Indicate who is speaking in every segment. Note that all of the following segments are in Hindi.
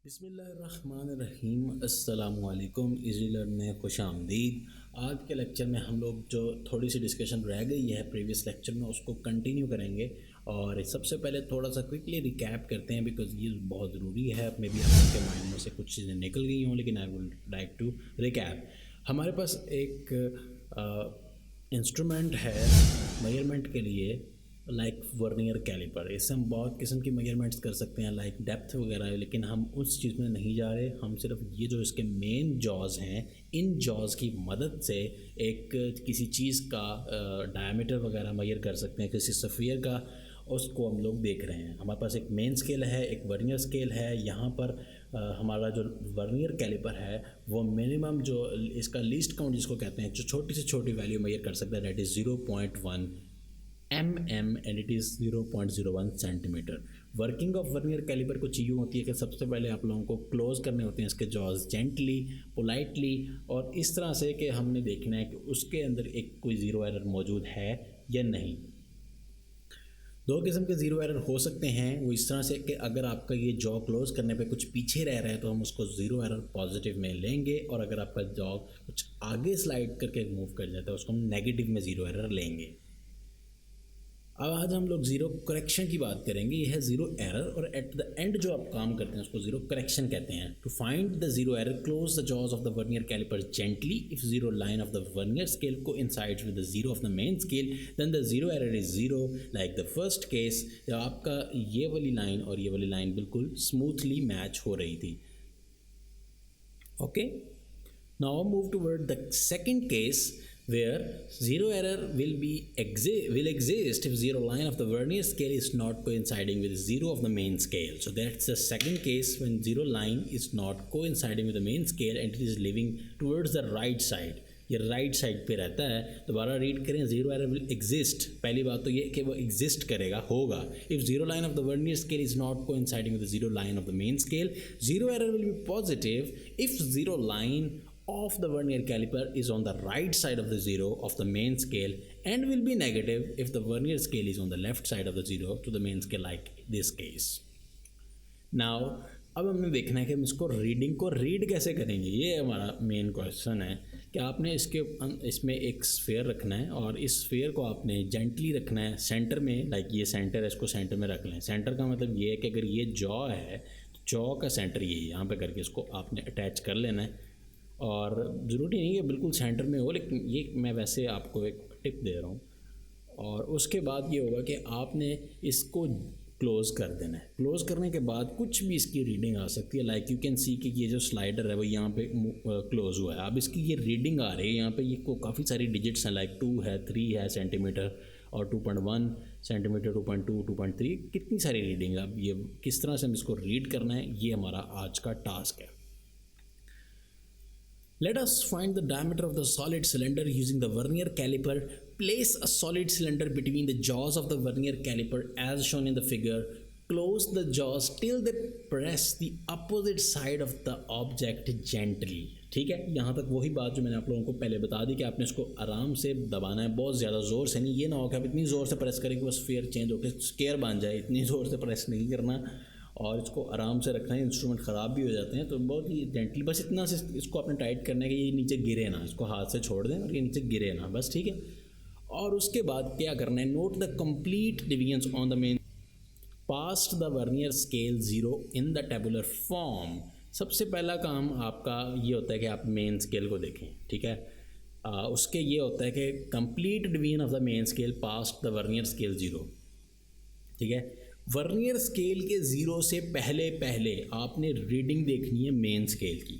Speaker 1: बिस्मिल्लाहिर्रहमानिर्रहीम अस्सलामुअलैकुम इज़ी लर्न में खुश आमदीद। आज के लेक्चर में हम लोग जो थोड़ी सी डिस्कशन रह गई है प्रीवियस लेक्चर में उसको कंटिन्यू करेंगे। और सबसे पहले थोड़ा सा क्विकली रिकैप करते हैं बिकॉज ये बहुत ज़रूरी है। मे बी आपके माइंड में से कुछ चीज़ें निकल गई हों लेकिन I would like to recap. हमारे पास एक इंस्ट्रूमेंट है मेजरमेंट के लिए लाइक वर्नियर कैलिपर। इससे हम बहुत किस्म की मेजरमेंट्स कर सकते हैं लाइक डेप्थ वगैरह, लेकिन हम उस चीज़ में नहीं जा रहे। हम सिर्फ ये जो इसके मेन जॉज हैं इन जॉज की मदद से एक किसी चीज़ का डायमीटर वगैरह मेजर कर सकते हैं, किसी सफ़ियर का। उसको हम लोग देख रहे हैं। हमारे पास एक मेन स्केल है, एक वर्नियर स्केल है। यहाँ पर हमारा जो वर्नियर कैलिपर है वो मिनिमम जो इसका लीस्ट काउंट जिसको कहते हैं, जो छोटी से छोटी वैल्यू मेजर कर सकता है, that is 0.1 mm and it is 0.01 centimetre. Working of vernier caliper कुछ यूँ होती है कि सबसे पहले आप लोगों को क्लोज करने होते हैं इसके जॉज जेंटली, पोलाइटली, और इस तरह से कि हमने देखना है कि उसके अंदर एक कोई ज़ीरो एरर मौजूद है या नहीं। दो किस्म के ज़ीरो एरर हो सकते हैं। वो इस तरह से कि अगर आपका ये जॉ क्लोज करने पे कुछ पीछे रह रहा है तो हम उसको ज़ीरो एरर पॉजिटिव में लेंगे, और अगर आपका जॉ कुछ आगे स्लाइड करके मूव कर जाता है उसको हम नेगेटिव में ज़ीरो एरर लेंगे। अब आज हम लोग ज़ीरो करेक्शन की बात करेंगे। यह है ज़ीरो एरर, और एट द एंड जो आप काम करते हैं उसको ज़ीरो करेक्शन कहते हैं। To find the zero error, close the jaws of the vernier caliper gently. If zero line of the vernier scale coincides with the zero of the main scale then the zero error is zero. Like the first case, जब आपका ये वाली लाइन और ये वाली लाइन बिल्कुल स्मूथली मैच हो रही थी। Okay, now move toward the second case where zero error will exist if zero line of the vernier scale is not coinciding with zero of the main scale. So that's the second case when zero line is not coinciding with the main scale and it is living towards the right side. ये राइट साइड पे रहता है। दोबारा रीड करें, जीरो एरर विल एग्जिस्ट। पहली बात तो ये कि वो एग्जिस्ट करेगा, होगा। If zero line of the vernier scale is not coinciding with the zero line of the main scale, zero error will be positive if zero line of the vernier caliper is on the right side of the zero of the main scale, and will be negative if the vernier scale is on the left side of the zero to the main scale, like this case. Now अब हमें देखना है कि हम इसको रीडिंग को रीड कैसे करेंगे। ये हमारा मेन क्वेश्चन है कि आपने इसमें एक स्फेयर रखना है और इस स्फेयर को आपने जेंटली रखना है सेंटर में। लाइक ये सेंटर है, इसको सेंटर में रख लें। सेंटर का मतलब ये है कि अगर ये जॉ है तो जॉ का सेंटर ये है, यहाँ पे करके इसको आपने अटैच कर लेना है। और ज़रूरी नहीं है बिल्कुल सेंटर में हो, लेकिन ये मैं वैसे आपको एक टिप दे रहा हूँ। और उसके बाद ये होगा कि आपने इसको क्लोज़ कर देना है। क्लोज़ करने के बाद कुछ भी इसकी रीडिंग आ सकती है। लाइक यू कैन सी कि ये जो स्लाइडर है वो यहाँ पे क्लोज़ हुआ है। अब इसकी ये रीडिंग आ रही है, यहाँ पे ये को काफ़ी सारी डिजिट्स हैं, लाइक 2 है, 3 है सेंटीमीटर, और 2.1 सेंटीमीटर, 2.2, 2.3, कितनी सारी रीडिंग है। अब ये किस तरह से हम इसको रीड करना है, ये हमारा आज का टास्क है। Let us find the diameter of the solid cylinder using the vernier caliper. Place a solid cylinder between the jaws of the vernier caliper as shown in the figure. Close the jaws till they press the opposite side of the object gently. ठीक है, यहाँ तक वही बात जो मैंने आप लोगों को पहले बता दी कि आपने इसको आराम से दबाना है, बहुत ज़्यादा ज़ोर से नहीं। ये ना हो कि आप इतनी ज़ोर से प्रेस करें कि बस स्फीयर चेंज होकर स्केयर बन जाए। इतनी ज़ोर से प्रेस नहीं करना और इसको आराम से रखना है। इंस्ट्रूमेंट ख़राब भी हो जाते हैं, तो बहुत ही जेंटली बस इतना से इसको आपने टाइट करना है कि ये नीचे गिरे ना। इसको हाथ से छोड़ दें और ये नीचे गिरे ना, बस ठीक है। और उसके बाद क्या करना है, note the complete divisions on the main past the vernier scale zero in the tabular form. सबसे पहला काम आपका ये होता है कि आप मेन स्केल को देखें, ठीक है। उसके ये होता है कि complete division of the main scale past the vernier scale zero, ठीक है। वर्नियर स्केल के ज़ीरो से पहले पहले आपने रीडिंग देखनी है मेन स्केल की।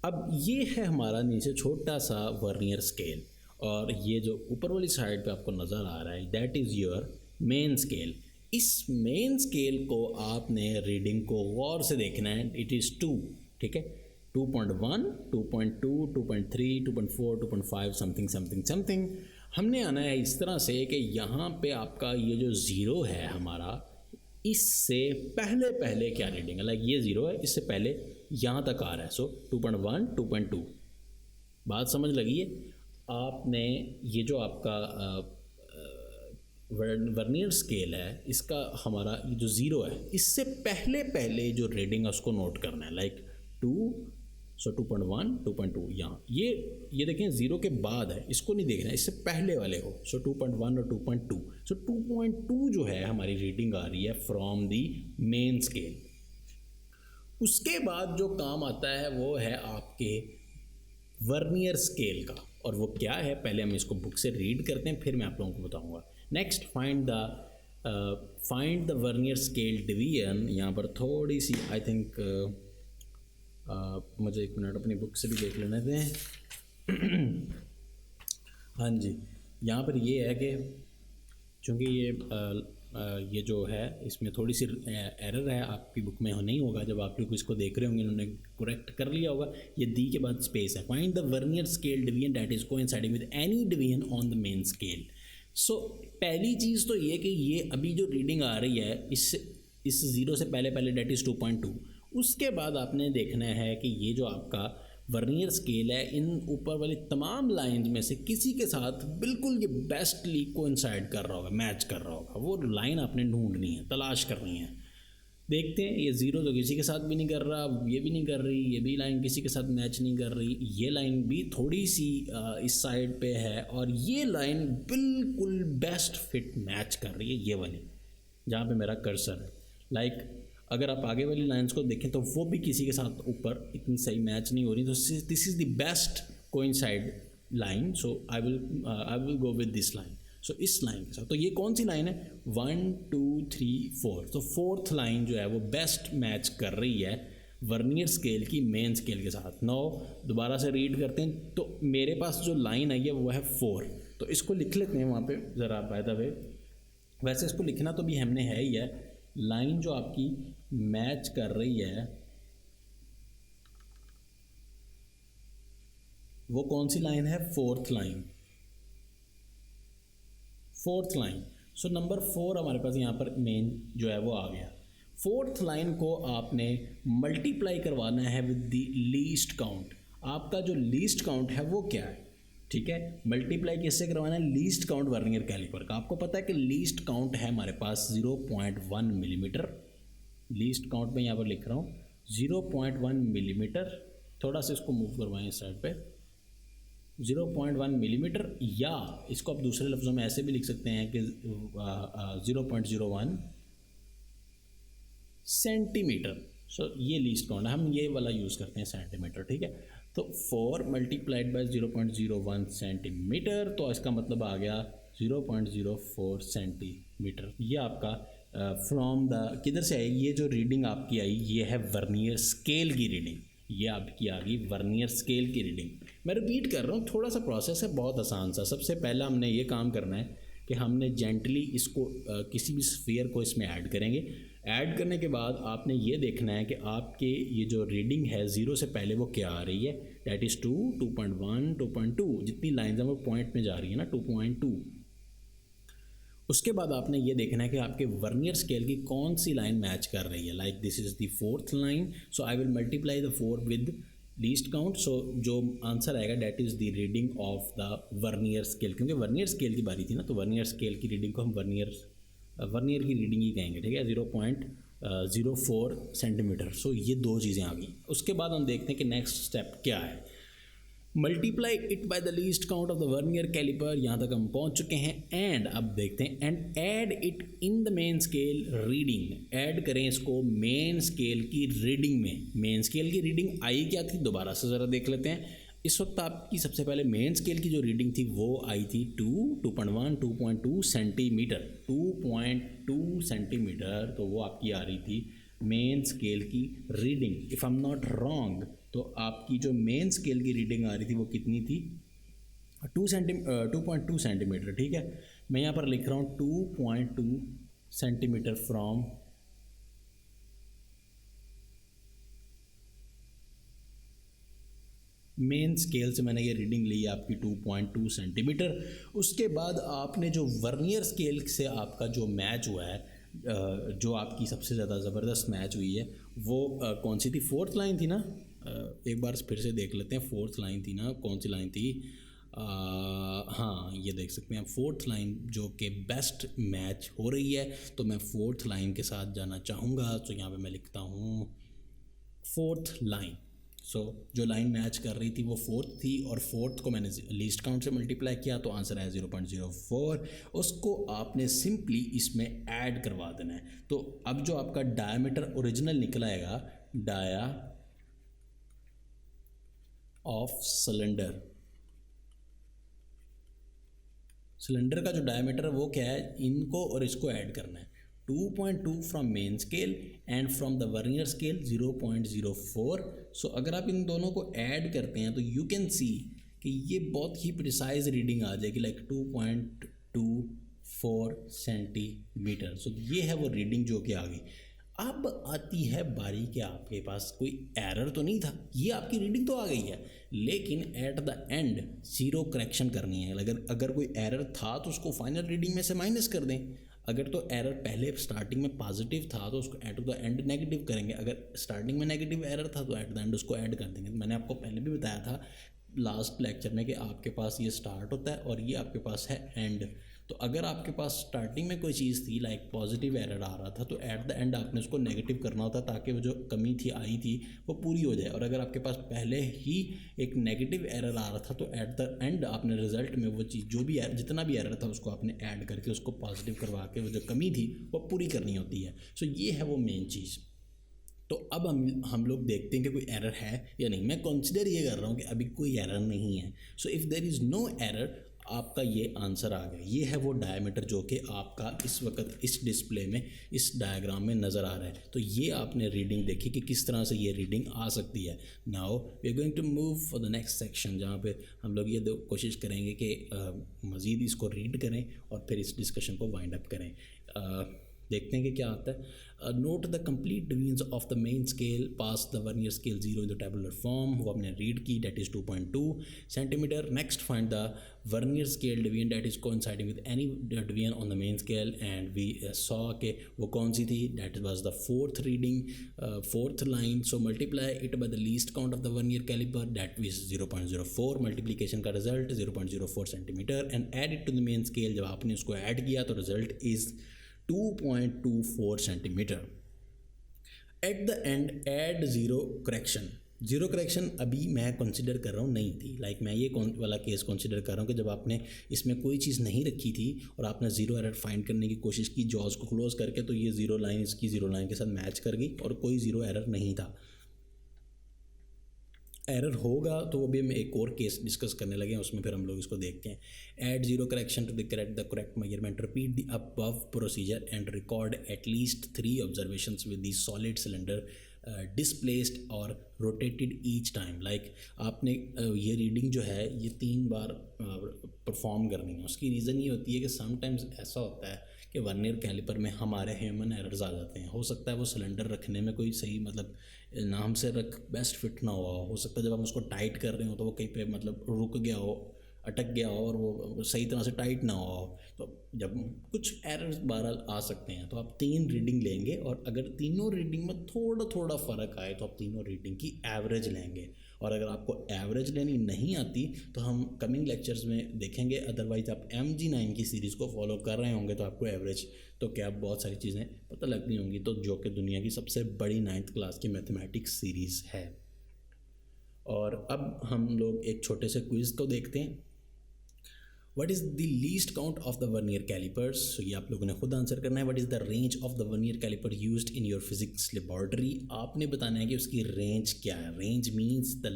Speaker 1: अब ये है हमारा नीचे छोटा सा वर्नियर स्केल, और ये जो ऊपर वाली साइड पे आपको नज़र आ रहा है that is your main scale. इस मेन स्केल को आपने रीडिंग को गौर से देखना है। इट इज़ 2, ठीक है, 2.1, 2.2, 2.3, 2.4, 2.5, समथिंग समथिंग समथिंग। हमने आना है इस तरह से कि यहाँ पे आपका ये जो ज़ीरो है हमारा, इससे पहले पहले क्या रीडिंग है। लाइक ये ज़ीरो है, इससे पहले यहाँ तक आ रहा है। सो 2.1, 2.2, बात समझ लगी है। आपने ये जो आपका वर्नियर स्केल है इसका हमारा ये जो ज़ीरो है इससे पहले पहले जो रीडिंग है उसको नोट करना है, लाइक 2, सो 2.1 2.2 यहाँ ये देखें ज़ीरो के बाद है, इसको नहीं देखना है, इससे पहले वाले को, सो 2.1 और 2.2, सो 2.2 जो है हमारी रीडिंग आ रही है फ्रॉम दी मेन स्केल। उसके बाद जो काम आता है वो है आपके वर्नियर स्केल का, और वो क्या है पहले हम इसको बुक से रीड करते हैं फिर मैं आप लोगों को बताऊंगा। Next find the vernier scale division. यहाँ पर थोड़ी सी आई थिंक मुझे 1 मिनट अपनी बुक से भी देख लेने दें। हाँ जी, यहाँ पर ये है कि चूँकि ये जो है इसमें थोड़ी सी एरर है, आपकी बुक में नहीं होगा, जब आप लोग इसको देख रहे होंगे उन्होंने करेक्ट कर लिया होगा। ये दी के बाद स्पेस है। Find the vernier scale division that is coinciding with any division on the main scale. So पहली चीज़ तो ये कि ये अभी जो रीडिंग आ रही है इस ज़ीरो से पहले पहले दैट इज़ 2.2। उसके बाद आपने देखना है कि ये जो आपका वर्नियर स्केल है इन ऊपर वाली तमाम लाइंस में से किसी के साथ बिल्कुल ये बेस्टली कोइंसाइड कर रहा होगा, मैच कर रहा होगा। वो लाइन आपने ढूंढनी है, तलाश करनी है। देखते हैं ये ज़ीरो तो किसी के साथ भी नहीं कर रहा, ये भी नहीं कर रही, ये भी लाइन किसी के साथ मैच नहीं कर रही, ये लाइन भी थोड़ी सी इस साइड पे है, और ये लाइन बिल्कुल बेस्ट फिट मैच कर रही है ये वाली जहाँ पे मेरा कर्सर है। लाइक अगर आप आगे वाली लाइंस को देखें तो वो भी किसी के साथ ऊपर इतनी सही मैच नहीं हो रही, तो this is the best coincide line, so I will go with this line. So इस लाइन के साथ, तो ये कौन सी लाइन है 1 2 3 4, तो फोर्थ लाइन जो है वो बेस्ट मैच कर रही है वर्नियर स्केल की मेन स्केल के साथ। नो दोबारा से रीड करते हैं, तो मेरे पास जो लाइन आई है वो है 4, तो इसको लिख लेते हैं वहाँ पे ज़रा बाय द वे। वैसे इसको लिखना तो भी हमने है ही है। लाइन जो आपकी मैच कर रही है वो कौन सी लाइन है, fourth line. Fourth line, so number 4 हमारे पास यहाँ पर मेन जो है वो आ गया। फोर्थ लाइन को आपने मल्टीप्लाई करवाना है विद द लीस्ट काउंट। आपका जो लीस्ट काउंट है वो क्या है, ठीक है, मल्टीप्लाई किससे करवाना है, लीस्ट काउंट वर्नियर कैलिपर का। आपको पता है कि लीस्ट काउंट है हमारे पास 0.1 मिलीमीटर। लीस्ट काउंट में यहाँ पर लिख रहा हूँ 0.1 मिलीमीटर। थोड़ा सा इसको मूव करवाएं इस साइड पे, 0.1 मिलीमीटर, या इसको आप दूसरे लफ्ज़ों में ऐसे भी लिख सकते हैं कि 0.01 सेंटीमीटर। सो ये लीस्ट काउंट है, हम ये वाला यूज़ करते हैं सेंटीमीटर, ठीक है। तो 4 मल्टीप्लाइड बाय 0.01 सेंटीमीटर, तो इसका मतलब आ गया 0.04 सेंटीमीटर। ये आपका फ्रॉम द किधर से आई, ये जो रीडिंग आपकी आई ये है वर्नियर स्केल की रीडिंग, ये आपकी आ गई वर्नियर स्केल की रीडिंग। मैं रिपीट कर रहा हूँ, थोड़ा सा प्रोसेस है, बहुत आसान सा। सबसे पहला हमने ये काम करना है कि हमने जेंटली इसको किसी भी स्फीयर को इसमें ऐड करेंगे। ऐड करने के बाद आपने ये देखना है कि आपके ये जो रीडिंग है ज़ीरो से पहले वो क्या आ रही है, दैट इज़ 2 2.1 2.2, जितनी लाइन्स हैं वो पॉइंट में जा रही है ना 2.2। उसके बाद आपने ये देखना है कि आपके वर्नियर स्केल की कौन सी लाइन मैच कर रही है। Like this is the fourth line, so I will multiply the 4 with least count. So जो आंसर आएगा that is the reading of the vernier scale, क्योंकि वर्नियर स्केल की बारी थी ना, तो वर्नियर स्केल की रीडिंग को हम वर्नियर की रीडिंग ही कहेंगे, ठीक है, 0.04 सेंटीमीटर। सो ये दो चीज़ें आ गई। उसके बाद हम देखते हैं कि नेक्स्ट स्टेप क्या है। Multiply it by the least count of the vernier caliper, यहाँ तक हम पहुँच चुके हैं। एंड अब देखते हैं, and add it in the main scale reading. Add करें इसको मेन स्केल की रीडिंग में। मेन स्केल की रीडिंग आई क्या थी, दोबारा से ज़रा देख लेते हैं। इस वक्त आपकी सबसे पहले मेन स्केल की जो रीडिंग थी वो आई थी 2.1 2.2 सेंटीमीटर, 2.2 सेंटीमीटर, तो वो आपकी आ रही थी मेन स्केल की reading. If I am not wrong, तो आपकी जो मेन स्केल की रीडिंग आ रही थी वो कितनी थी, 2.2 सेंटीमीटर, ठीक है। मैं यहाँ पर लिख रहा हूँ 2.2 सेंटीमीटर फ्रॉम मेन स्केल से मैंने ये रीडिंग ली है आपकी 2.2 सेंटीमीटर। उसके बाद आपने जो वर्नियर स्केल से आपका जो मैच हुआ है, जो आपकी सबसे ज़्यादा ज़बरदस्त मैच हुई है वो कौन सी थी, फोर्थ लाइन थी ना। एक बार फिर से देख लेते हैं, फोर्थ लाइन थी ना, कौन सी लाइन थी, हाँ ये देख सकते हैं फोर्थ लाइन जो कि बेस्ट मैच हो रही है, तो मैं फोर्थ लाइन के साथ जाना चाहूँगा। तो यहाँ पे मैं लिखता हूँ फोर्थ लाइन। सो जो लाइन मैच कर रही थी वो फोर्थ थी, और फोर्थ को मैंने लीस्ट काउंट से मल्टीप्लाई किया तो आंसर है 0.04। उसको आपने सिंपली इसमें ऐड करवा देना है। तो अब जो आपका डायमीटर ओरिजिनल निकलाएगा, डाया ऑफ सिलेंडर, सिलेंडर का जो डायमीटर है वो क्या है, इनको और इसको ऐड करना है। 2.2 from main scale and from the vernier scale 0.04। सो अगर आप इन दोनों को ऐड करते हैं तो यू कैन सी कि ये बहुत ही प्रिसाइज रीडिंग आ जाएगी, लाइक 2.24 सेंटीमीटर। सो ये है वो रीडिंग जो कि आ गई। अब आती है बारी कि आपके पास कोई एरर तो नहीं था, ये आपकी रीडिंग तो आ गई है, लेकिन eight the and zero correction करनी है। अगर कोई एरर था तो उसको फाइनल रीडिंग में से माइनस कर दें। अगर तो एरर पहले स्टार्टिंग में पॉजिटिव था तो उसको एट द एंड नेगेटिव करेंगे। अगर स्टार्टिंग में नेगेटिव एरर था तो एट द एंड उसको ऐड कर देंगे। मैंने आपको पहले भी बताया था लास्ट लेक्चर में कि आपके पास ये स्टार्ट होता है और ये आपके पास है एंड। तो अगर आपके पास स्टार्टिंग में कोई चीज़ थी लाइक पॉजिटिव एरर आ रहा था तो एट द एंड आपने उसको नेगेटिव करना होता ताकि वो जो कमी थी आई थी वो पूरी हो जाए। और अगर आपके पास पहले ही एक नेगेटिव एरर आ रहा था तो एट द एंड आपने रिजल्ट में वो चीज़ जो भी जितना भी एरर था उसको आपने ऐड करके उसको पॉजिटिव करवा के वो जो कमी थी वो पूरी करनी होती है। सो ये है वो मेन चीज़। तो अब हम लोग देखते हैं कि कोई एरर है या नहीं। मैं कंसिडर ये कर रहा हूँ कि अभी कोई एरर नहीं है। So if there is no error, आपका ये आंसर आ गया। ये है वो डायमीटर जो कि आपका इस वक्त इस डिस्प्ले में इस डायग्राम में नज़र आ रहा है। तो ये आपने रीडिंग देखी कि किस तरह से ये रीडिंग आ सकती है। Now we are going to move for the next section, जहाँ पे हम लोग ये कोशिश करेंगे कि मज़ीद इसको रीड करें और फिर इस डिस्कशन को वाइंड अप करें। देखते हैं कि क्या आता है। Note the complete divisions of the main scale pass the vernier scale 0 in the tabular form. वो हमने रीड की, that is 2.2 centimetre. Next find the vernier scale division that is coinciding with any division on the main scale, and we saw के वो कौन सी थी, that was the fourth reading, fourth line. So multiply it by the least count of the vernier caliper, that is 0.04। Multiplication का result 0.04 centimetre and add it to the main scale. जब आपने उसको ऐड किया तो result is 2.24 centimetre. At the end add zero correction. Zero correction अभी मैं कंसिडर कर रहा हूँ नहीं थी, लाइक मैं ये वाला केस कंसिडर कर रहा हूँ कि जब आपने इसमें कोई चीज़ नहीं रखी थी और आपने ज़ीरो एरर फाइंड करने की कोशिश की जॉज को क्लोज करके, तो ये ज़ीरो लाइन इसकी ज़ीरो लाइन के साथ मैच कर गई और कोई ज़ीरो एरर नहीं था। एरर होगा तो वो भी हम एक और केस डिस्कस करने लगे हैं, उसमें फिर हम लोग इसको देखते हैं। Add zero correction to the correct measurement, repeat the above procedure and record at least 3 observations with the solid cylinder displaced और रोटेटेड ईच टाइम। लाइक आपने ये रीडिंग जो है ये 3 बार परफॉर्म करनी है। उसकी रीज़न ये होती है कि समटाइम्स ऐसा होता है कि वर्नियर कैलिपर में हमारे ह्यूमन एरर्स आ जाते हैं। हो सकता है वो सिलेंडर रखने में कोई सही मतलब नाम से रख बेस्ट फिट ना हुआ हो सकता है जब हम उसको टाइट कर रहे हो तो वो कहीं पे मतलब रुक गया हो, अटक गया हो और वो सही तरह से टाइट ना हुआ हो। तो जब कुछ एरर्स बहरहाल आ सकते हैं तो आप 3 रीडिंग लेंगे और अगर तीनों रीडिंग में थोड़ा थोड़ा फ़र्क आए तो आप तीनों रीडिंग की एवरेज लेंगे। और अगर आपको एवरेज लेनी नहीं आती तो हम कमिंग लेक्चर्स में देखेंगे, अदरवाइज़ आप MG9 की सीरीज़ को फॉलो कर रहे होंगे तो आपको एवरेज तो क्या बहुत सारी चीज़ें पता लगती होंगी, तो जो कि दुनिया की सबसे बड़ी 9th क्लास की मैथमेटिक्स सीरीज़ है। और अब हम लोग एक छोटे से क्विज़ को देखते हैं। What is the least count of the vernier calipers? So ये आप लोगों ने खुद आंसर करना है। What is the range of the vernier caliper used in your physics laboratory? आपने बताना है कि उसकी रेंज क्या है। Range means the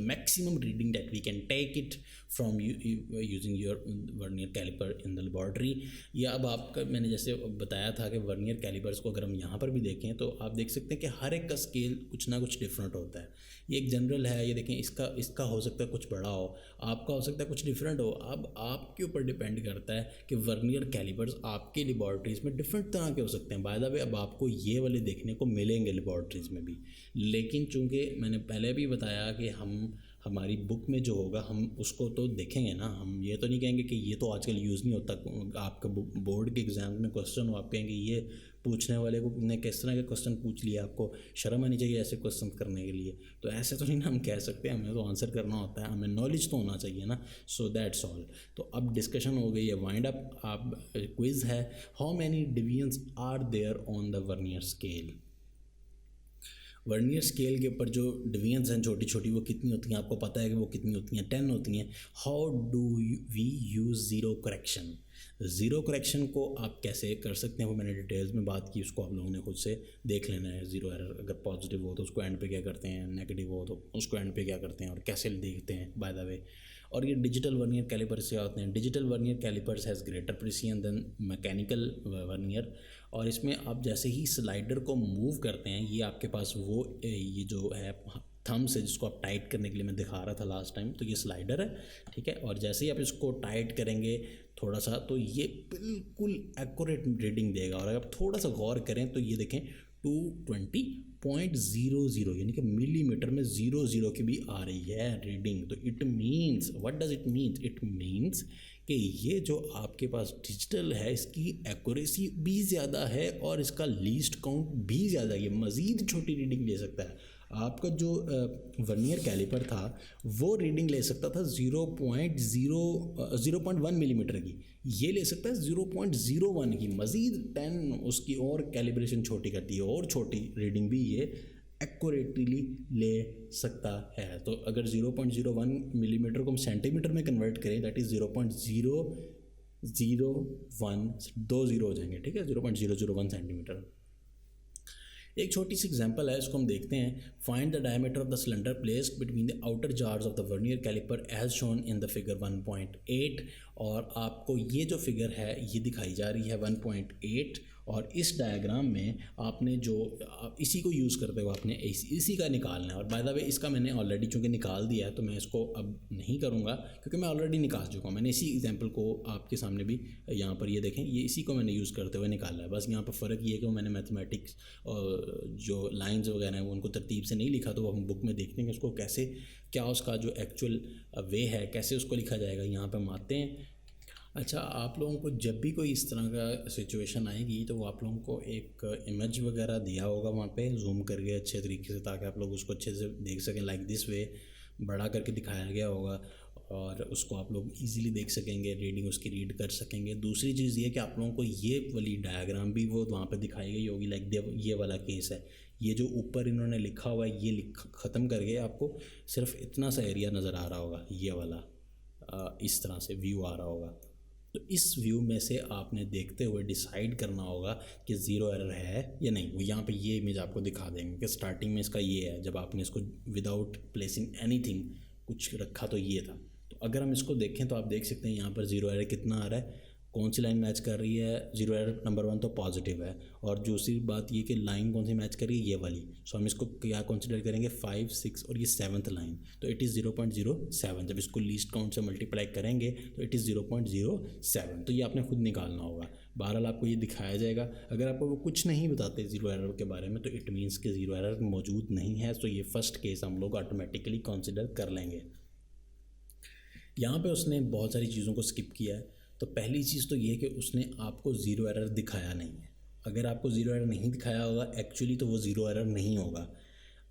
Speaker 1: maximum reading that we can take it from using your vernier caliper in the laboratory। या अब आपका मैंने जैसे बताया था कि वर्नियर कैलिपर्स को अगर हम यहाँ पर भी देखें तो आप देख सकते हैं कि हर एक का स्केल कुछ ना कुछ डिफरेंट होता है। ये एक जनरल है, ये देखें इसका हो सकता है कुछ बड़ा हो, आपका हो सकता है कुछ डिफरेंट हो। अब आपके ऊपर डिपेंड करता है कि वर्नियर कैलिपर्स आपके लेबॉर्ट्रीज़ में डिफरेंट तरह के हो सकते हैं। बाय द वे अब आपको ये वाले देखने को मिलेंगे लेबॉर्ट्रीज़ में भी, लेकिन चूंकि मैंने पहले भी बताया कि हम हमारी बुक में जो होगा हम उसको तो देखेंगे ना, हम ये तो नहीं कहेंगे कि ये तो आजकल यूज़ नहीं होता। आपका बोर्ड के एग्ज़ाम में क्वेश्चन हो, आप कहेंगे ये पूछने वाले को ने किस तरह के क्वेश्चन पूछ लिया, आपको शर्म आनी चाहिए ऐसे क्वेश्चन करने के लिए। तो ऐसे तो नहीं ना हम कह सकते, हमें तो आंसर करना होता है, हमें नॉलेज तो होना चाहिए ना। So that's all. तो अब डिस्कशन हो गई है, वाइंड अप। आप क्विज़ है, how many divisions are there on the vernier scale. Vernier scale के ऊपर जो डिवीजन्स हैं छोटी छोटी, वो कितनी होती हैं, आपको पता है कि वो कितनी होती हैं, 10 होती हैं। How do we use zero correction. Zero correction को आप कैसे कर सकते हैं वो मैंने डिटेल्स में बात की, उसको आप लोगों ने खुद से देख लेना है। ज़ीरो एरर अगर पॉजिटिव हो तो उसको एंड पे क्या करते हैं, नेगेटिव हो तो उसको एंड पे क्या करते हैं, और कैसे देखते हैं बाय द वे। और ये डिजिटल वर्नियर कैलिपर्स से आते हैं। Digital vernier calipers has greater precision than mechanical vernier. और इसमें आप जैसे ही स्लाइडर को मूव करते हैं, ये आपके पास वो ये जो है थम्स है जिसको आप टाइट करने के लिए मैं दिखा रहा था लास्ट टाइम, तो ये स्लाइडर है, ठीक है। और जैसे ही आप इसको टाइट करेंगे थोड़ा सा, तो ये बिल्कुल एक्यूरेट रीडिंग देगा। और अगर आप थोड़ा सा गौर करें तो ये देखें 220.00 यानी कि मिलीमीटर में 00 की भी आ रही है रीडिंग। तो it means, what does it means, it means कि ये जो आपके पास डिजिटल है इसकी एक्यूरेसी भी ज़्यादा है और इसका लीस्ट काउंट भी ज़्यादा है, ये मज़ीद छोटी रीडिंग ले सकता है। आपका जो वर्नियर कैलिपर था वो रीडिंग ले सकता था 0.1 मिलीमीटर की, ये ले सकता है 0.01 की, मज़ीद 10 उसकी और कैलिब्रेशन छोटी करती है, और छोटी रीडिंग भी ये एक्यूरेटली ले सकता है। तो अगर 0.01 मिलीमीटर को हम सेंटीमीटर में कन्वर्ट करें, दैट इज़ 0.001, 2 जीरो हो जाएंगे, ठीक है, 0.001 सेंटीमीटर। एक छोटी सी एग्जांपल है, इसको हम देखते हैं। Find the diameter of the cylinder placed between the outer जार्स of the vernier caliper as shown in the figure 1.8। और आपको ये जो फिगर है ये दिखाई जा रही है 1.8, और इस डायग्राम में आपने जो इसी को यूज़ करते हुए आपने इसी का निकालना है। और बाय द वे इसका मैंने ऑलरेडी चूँकि निकाल दिया है तो मैं इसको अब नहीं करूँगा क्योंकि मैं ऑलरेडी निकाल चुका हूँ। मैंने इसी एग्जांपल को आपके सामने भी यहाँ पर ये देखें, ये इसी को मैंने यूज़ करते हुए निकाला है। बस यहाँ पर फ़र्क ये है कि मैंने मैथमेटिक्स जो लाइंस वगैरह हैं वो उनको तरतीब से नहीं लिखा, तो वो हम बुक में देखते हैं उसको कैसे, क्या उसका जो एक्चुअल वे है कैसे उसको लिखा जाएगा, यहाँ पर हम आते हैं। अच्छा, आप लोगों को जब भी कोई इस तरह का सिचुएशन आएगी तो वो आप लोगों को एक इमेज वगैरह दिया होगा वहाँ पे जूम करके अच्छे तरीके से, ताकि आप लोग उसको अच्छे से देख सकें। लाइक दिस वे बड़ा करके दिखाया गया होगा और उसको आप लोग इजीली देख सकेंगे, रीडिंग उसकी रीड कर सकेंगे। दूसरी चीज़ ये कि आप लोगों को ये वाली डायग्राम भी वो वहाँ पे दिखाई गई होगी। लाइक ये वाला केस है, ये जो ऊपर इन्होंने लिखा हुआ है ये ख़त्म करके आपको सिर्फ इतना सा एरिया नज़र आ रहा होगा, ये वाला इस तरह से व्यू आ रहा होगा। तो इस व्यू में से आपने देखते हुए डिसाइड करना होगा कि ज़ीरो एरर है या नहीं। वो यहाँ पे ये इमेज आपको दिखा देंगे कि स्टार्टिंग में इसका ये है, जब आपने इसको विदाउट प्लेसिंग एनीथिंग कुछ रखा तो ये था। तो अगर हम इसको देखें तो आप देख सकते हैं यहाँ पर ज़ीरो एरर कितना आ रहा है, कौन सी लाइन मैच कर रही है। ज़ीरो एरर नंबर 1 तो पॉजिटिव है, और दूसरी बात ये कि लाइन कौन सी मैच कर रही है, ये वाली। सो हम इसको क्या कंसिडर करेंगे, 5, 6 और ये 7th लाइन, तो इट इज़ 0.07। जब इसको लीस्ट काउंट से मल्टीप्लाई करेंगे तो इट इज़ 0.07। तो ये आपने खुद निकालना होगा। बहरहाल आपको ये दिखाया जाएगा। अगर आपको वो कुछ नहीं बताते ज़ीरो एरर के बारे में तो इट मीन्स कि ज़ीरो एरर मौजूद नहीं है। तो ये फर्स्ट केस हम लोग ऑटोमेटिकली कंसिडर कर लेंगे। यहाँ पे उसने बहुत सारी चीज़ों को स्किप किया है। तो पहली चीज़ तो ये कि उसने आपको ज़ीरो एरर दिखाया नहीं है। अगर आपको ज़ीरो एरर नहीं दिखाया होगा एक्चुअली तो वो ज़ीरो एरर नहीं होगा।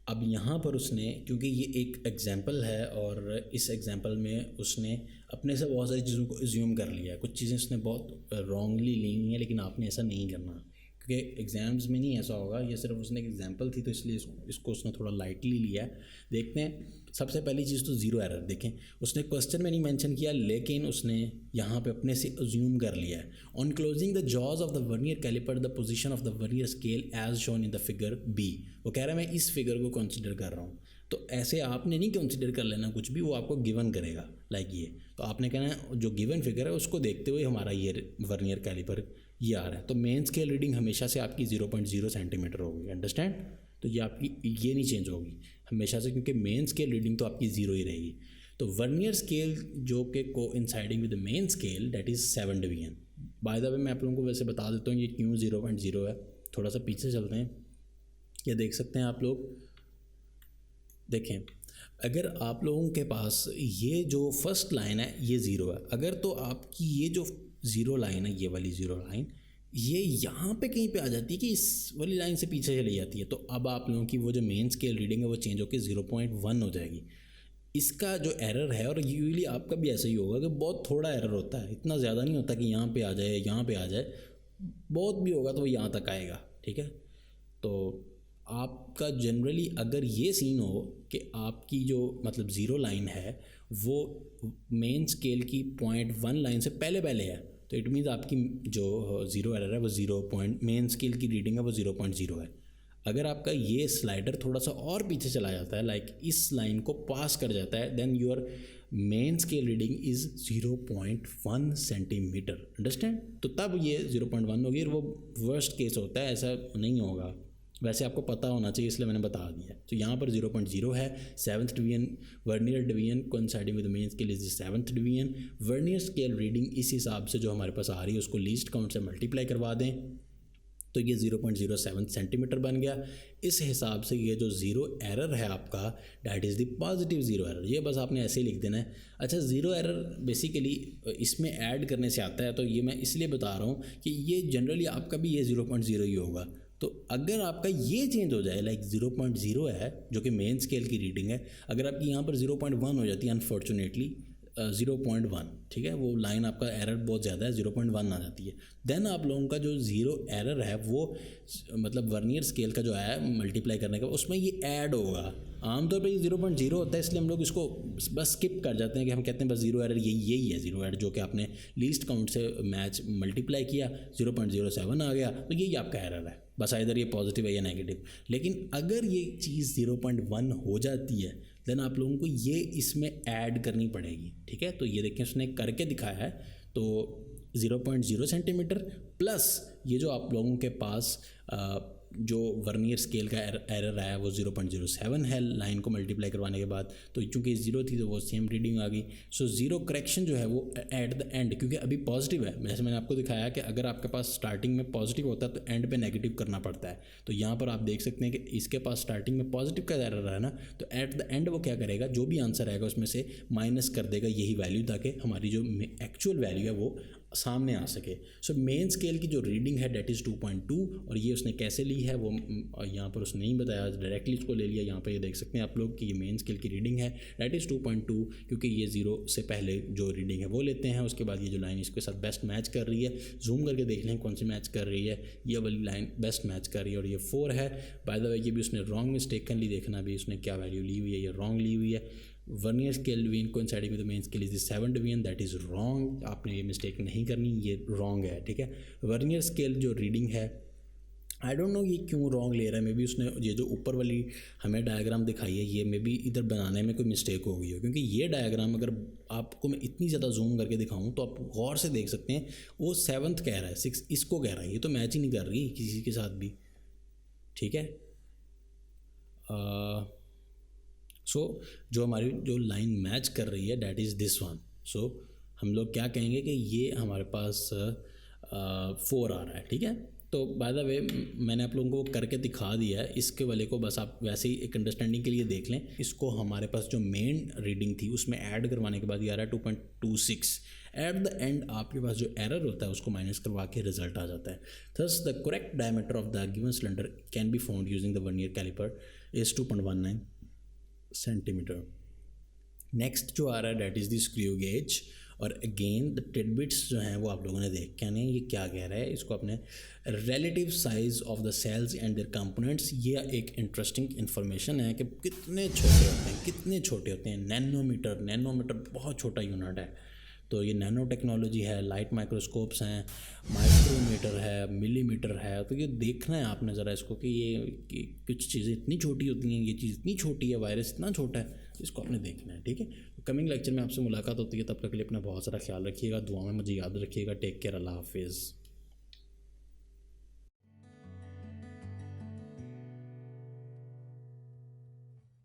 Speaker 1: अब यहाँ पर उसने, क्योंकि ये एक एग्जांपल है और इस एग्जांपल में उसने अपने से बहुत सारी चीज़ों को एज्यूम कर लिया है। कुछ चीज़ें उसने बहुत रॉन्गली ली हुई हैं, लेकिन आपने ऐसा नहीं करना क्योंकि एग्ज़ाम्स में नहीं ऐसा होगा। ये सिर्फ उसने एक एग्जांपल थी तो इसलिए इसको उसने थोड़ा लाइटली लिया है। देखते हैं। सबसे पहली चीज़ तो ज़ीरो एरर देखें, उसने क्वेश्चन में नहीं मेंशन किया लेकिन उसने यहाँ पे अपने से अज्यूम कर लिया है। On closing the jaws of the vernier caliper the position of the vernier scale as shown in the figure B. वो कह रहा है मैं इस फिगर को कंसिडर कर रहा हूँ। तो ऐसे आपने नहीं कंसिडर कर लेना कुछ भी, वो आपको गिवन करेगा लाइक ये। तो आपने कहना है जो गिवन फिगर है उसको देखते हुए हमारा ये वर्नियर कैलिपर ये आ रहा है। तो मेन स्केल रीडिंग हमेशा से आपकी 0.0 सेंटीमीटर होगी, अंडरस्टैंड। तो ये आपकी ये नहीं चेंज होगी हमेशा से, क्योंकि मेन स्केल रीडिंग तो आपकी 0 ही रहेगी। तो वर्नियर स्केल जो कि coinciding with the main scale that is 7 division. By the way मैं आप लोगों को वैसे बता देता हूँ ये क्यों 0.0 है। थोड़ा सा पीछे चलते हैं, ये देख सकते हैं आप लोग। देखें अगर आप लोगों के पास ये जो फर्स्ट लाइन है ये ज़ीरो है, अगर तो आपकी ये जो ज़ीरो लाइन है, ये वाली ज़ीरो लाइन, ये यहाँ पे कहीं पे आ जाती है कि इस वाली लाइन से पीछे चली जाती है, तो अब आप लोगों की वो जो मेन स्केल रीडिंग है वो चेंज होकर 0.1 हो जाएगी। इसका जो एरर है, और यूजुअली आपका भी ऐसा ही होगा कि बहुत थोड़ा एरर होता है, इतना ज़्यादा नहीं होता कि यहाँ पे आ जाए यहाँ पे आ जाए, बहुत भी होगा तो वो यहाँ तक आएगा, ठीक है। तो आपका जनरली अगर ये सीन हो कि आपकी जो मतलब ज़ीरो लाइन है वो मेन स्केल की 0.1 लाइन से पहले पहले है, तो इट मीन्स आपकी जो ज़ीरो एरर है वो 0 मेन स्केल की रीडिंग है वो 0.0 है। अगर आपका ये स्लाइडर थोड़ा सा और पीछे चला जाता है, लाइक इस लाइन को पास कर जाता है, then your main scale reading is 0.1 centimetre, understand. तो तब ये 0.1 होगी, और वो वर्स्ट केस होता है, ऐसा नहीं होगा। वैसे आपको पता होना चाहिए इसलिए मैंने बता दिया। तो यहाँ पर 0.0 है। 7th division vernier division coinciding with main scale is 7th division. Vernier scale reading इस हिसाब से जो हमारे पास आ रही है उसको लीस्ट काउंट से मल्टीप्लाई करवा दें, तो ये 0.07 सेंटीमीटर बन गया। इस हिसाब से ये जो ज़ीरो एरर है आपका, that is the positive zero error. ये बस आपने ऐसे ही लिख देना है। अच्छा, ज़ीरो एरर बेसिकली इसमें ऐड करने से आता है, तो ये मैं इसलिए बता रहा हूँ कि ये जनरली आपका भी ये 0.0 ही होगा। तो अगर आपका ये चेंज हो जाए, लाइक 0.0 है जो कि मेन स्केल की रीडिंग है, अगर आपकी यहाँ पर 0.1 हो जाती है अनफॉर्चुनेटली 0.1, ठीक है, वो लाइन आपका एरर बहुत ज़्यादा है, 0.1 आ जाती है, देन आप लोगों का जो ज़ीरो एरर है वो मतलब वर्नियर स्केल का जो है मल्टीप्लाई करने का, उसमें ये ऐड होगा। आमतौर पर ये 0.0 होता है, इसलिए हम लोग इसको बस स्किप कर जाते हैं कि हम कहते हैं बस ज़ीरो एरर यही है ज़ीरो एरर, जो कि आपने लीस्ट काउंट से मैच मल्टीप्लाई किया 0.07 आ गया, तो यही आपका एरर है, बस इधर ये पॉजिटिव है या नेगेटिव। लेकिन अगर ये चीज़ 0.1 हो जाती है, देन आप लोगों को ये इसमें ऐड करनी पड़ेगी, ठीक है। तो ये देखिए उसने करके दिखाया है, तो 0.0 सेंटीमीटर प्लस ये जो आप लोगों के पास जो वर्नियर स्केल का एरर आया वो 0.07 है लाइन को मल्टीप्लाई करवाने के बाद, तो चूंकि ज़ीरो थी तो वो सेम रीडिंग आ गई। सो ज़ीरो करेक्शन जो है वो एट द एंड, क्योंकि अभी पॉजिटिव है, जैसे मैंने आपको दिखाया कि अगर आपके पास स्टार्टिंग में पॉजिटिव होता है तो एंड पे नेगेटिव करना पड़ता है। तो यहाँ पर आप देख सकते हैं कि इसके पास स्टार्टिंग में पॉजिटिव का एरर है ना, तो एट द एंड वो क्या करेगा, जो भी आंसर आएगा उसमें से माइनस कर देगा यही वैल्यू, ताकि हमारी जो एक्चुअल वैल्यू है वो सामने आ सके। सो मेन स्केल की जो रीडिंग है डेट इज़ 2.2, और ये उसने कैसे ली है वो यहाँ पर उसने नहीं बताया, डायरेक्टली उसको ले लिया। यहाँ पर ये देख सकते हैं आप लोग कि ये मेन स्केल की रीडिंग है डेट इज़ 2.2, क्योंकि ये 0 से पहले जो रीडिंग है वो लेते हैं, उसके बाद ये जो लाइन इसके साथ बेस्ट मैच कर रही है, जूम करके देख लें कौन सी मैच कर रही है, ये वाली लाइन बेस्ट मैच कर रही है, और ये 4 है। बाय द वे ये भी उसने रॉन्ग मिस्टेकनली देखना भी उसने क्या वैल्यू ली हुई है, ये रॉन्ग ली हुई है। Vernier scale division coinciding with main scale is 7 division, that is wrong. आपने ये मिस्टेक नहीं करनी, ये रॉन्ग है, ठीक है। वर्नियर स्केल जो रीडिंग है, आई डोंट नो ये क्यों रॉन्ग ले रहा है, मे बी उसने ये जो ऊपर वाली हमें डायग्राम दिखाई है ये मे बी इधर बनाने में कोई मिस्टेक हो गई हो, क्योंकि ये डायग्राम अगर आपको मैं इतनी ज़्यादा जूम करके दिखाऊं तो आप गौर से देख सकते हैं वो 7th कह रहा है, 6 इसको कह रहा है, ये तो मैच ही नहीं कर रही किसी के साथ भी, ठीक है। सो जो हमारी जो लाइन मैच कर रही है डैट इज़ दिस वन। सो हम लोग क्या कहेंगे कि ये हमारे पास 4 आ रहा है, ठीक है। तो बाय द वे मैंने आप लोगों को करके दिखा दिया है, इसके वाले को बस आप वैसे ही एक अंडरस्टैंडिंग के लिए देख लें। इसको हमारे पास जो मेन रीडिंग थी उसमें ऐड करवाने के बाद ये आ रहा है 2.26। एट द एंड आपके पास जो एरर होता है उसको माइनस करवा के रिजल्ट आ जाता है। Thus the correct diameter of the given cylinder can be found using the vernier caliper is 2.19 centimetre. Next जो आ रहा है that is the screw gauge, और अगेन द टिडबिट्स जो हैं वो आप लोगों ने देख के नहीं, ये क्या कह रहा है, इसको अपने relative size of the cells and their components, ये एक इंटरेस्टिंग इन्फॉर्मेशन है कि कितने छोटे होते हैं, कितने छोटे होते हैं। नैनोमीटर, नैनोमीटर बहुत छोटा यूनिट है, तो ये नैनो टेक्नोलॉजी है, लाइट माइक्रोस्कोप्स हैं, माइक्रोमीटर है, मिलीमीटर है। तो ये देखना है आपने ज़रा इसको कि ये कि कुछ चीज़ें इतनी छोटी होती हैं, ये चीज़ इतनी छोटी है, वायरस इतना छोटा है, इसको आपने देखना है, ठीक है। तो कमिंग लेक्चर में आपसे मुलाकात होती है, तब तक के लिए अपना बहुत सारा ख्याल रखिएगा, दुआ में मुझे याद रखिएगा। टेक केयर, अल्लाह हाफिज़।